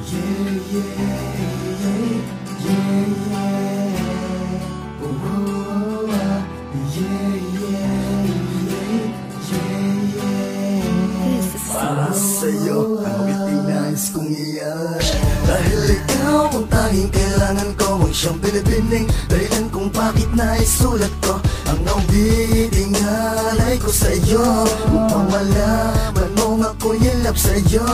Para sa'yo ang Pilipinas kong iyan. Dahil ikaw ang tanging kailangan ko, ang siyang binibining dahilan kung bakit naisulat ko ang awiting alay ko sa'yo, upang malaman mong ako'y in love sa'yo.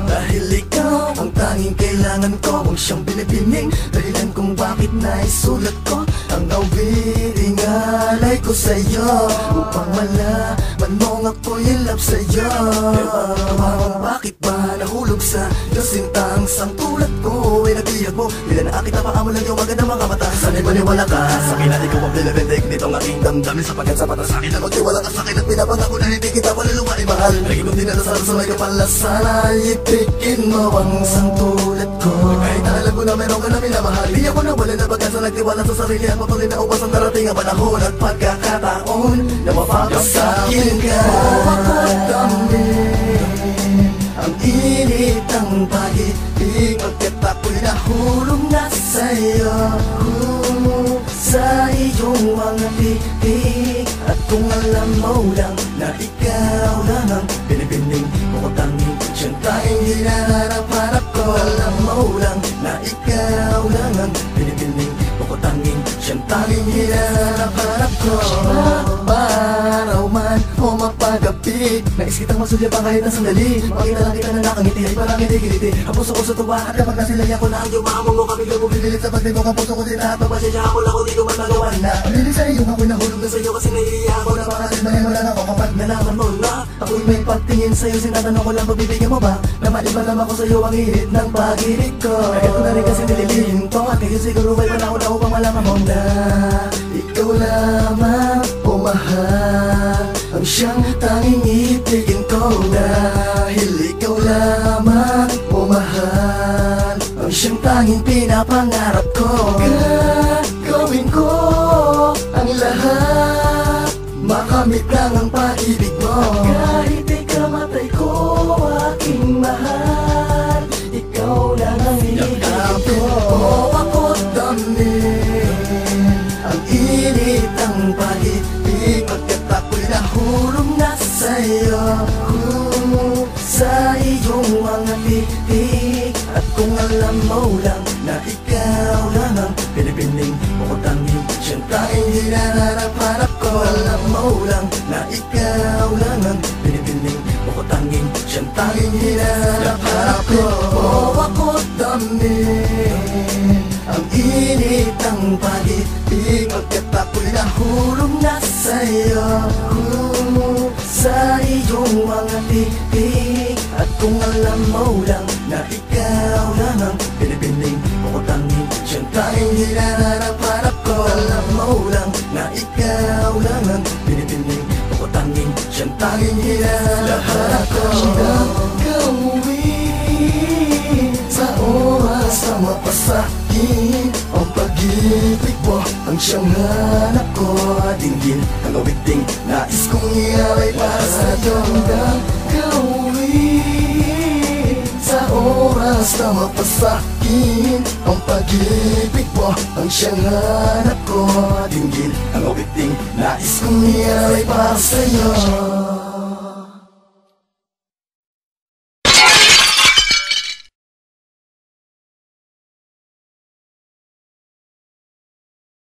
Dahil ikaw ang tanging kailangan ko, ang siyang binibining dahilan kung bakit naisulat ko ang awiting alay ko sa'yo, upang malaman mong ako'y in love sa'yo. Bakit ba nahulog sa kasintang sang tulad ko ay nabihag mo? Bila na akit na paamo lang yung magandang mga mata. Sana'y maniwala ka sa akin at ikaw ang pinabendig nitong aking damdamin, sapagkat sapat na sa akin na magtiwala ka sa akin at pinapangako na hindi kita paluluwain mahal. Naging kong dinadasal sa may kapala, sana itikin mo ang sang tulad ko. Kahit na alam ko na meron ka na minamahal, di ako nawala na pagkasa nagtiwala sa sarili at mapagin na upas ang darating ang panahon at pagkakataon na mapapasakin ka. Ang init ang pag-ibig, pagkat ako'y nahulog na sa'yo, sa iyong mga titig. At kung alam mo lang na ikaw lang ang binibining mo ko tanging, siyang tanging hinaharap-harap ko. Alam mo lang na ikaw lang ang binibining mo ko tanging, siyang tanging hinaharap-harap ko. Araw man o mapagabi, nais kitang masulyap ang kahit na sandali. Makita lang kita na nakangiti ay parang hindi kiliti. Ang puso ko sa tuwa at kapag nasilaya ko na ang iyong mga mong kapigil mo bibilit sa pagdibok ang puso ko din at mapasensya ako lang kung di ko man magawan na pamili sa iyo. Ako'y nahulog na sa iyo kasi nahihiya ako na baka sinbayan mo lang ako kapag nalaman mo na ako'y may pagtingin sa'yo. Sinatanong ko lang pagbibigyan mo ba na maliban naman ko sa'yo ang hirit ng pag-ibig ko. Kahit ko na rin kasi nililihim to at ngayon siguro ay panahon na upang malaman mo na ikaw lamang o mahal ang siyang tanging itigin ko. Dahil ikaw lamang o mahal ang siyang tanging pinapangarap ko. Gagawin ko ang lahat, makamit lang ang pag-ibig mo. Kahit ikamatay ko, aking mahal, ikaw lang ang iligid ko. Ako damin ang init ang pag-ibig, pagkat ako'y nahulog na sa'yo, sa iyong mga titig. At kung alam mo lang na ikaw lang ang binibining mo ko tanging, siyang tanging hinaharap-harap ko. Alam mo lang na ikaw lang ang binibining mo ko tanging, siyang tanging hinaharap-harap ko. Ako damin ang init ang pag-ibig, pagkat ako'y nahulog na sa'yo, sa iyong mga titig. At kung alam mo lang na ikaw lang ang binibining mo ko tanging, siyang tanging hinaharap-harap ko. Alam mo lang na ikaw lang ang binibining mo ko tanging, siyang tanging hinaharap ko. Gawin sa oras na mapasakin ang pag-ibig mo, ang siyang hanap ko. Dinggin ang awiting nais kong ialay para sa'yo. Gawin sa oras na mapasakin ang pag-ibig mo, ang siyang hanap ko. Dinggin ang awiting nais kong ialay para sa'yo.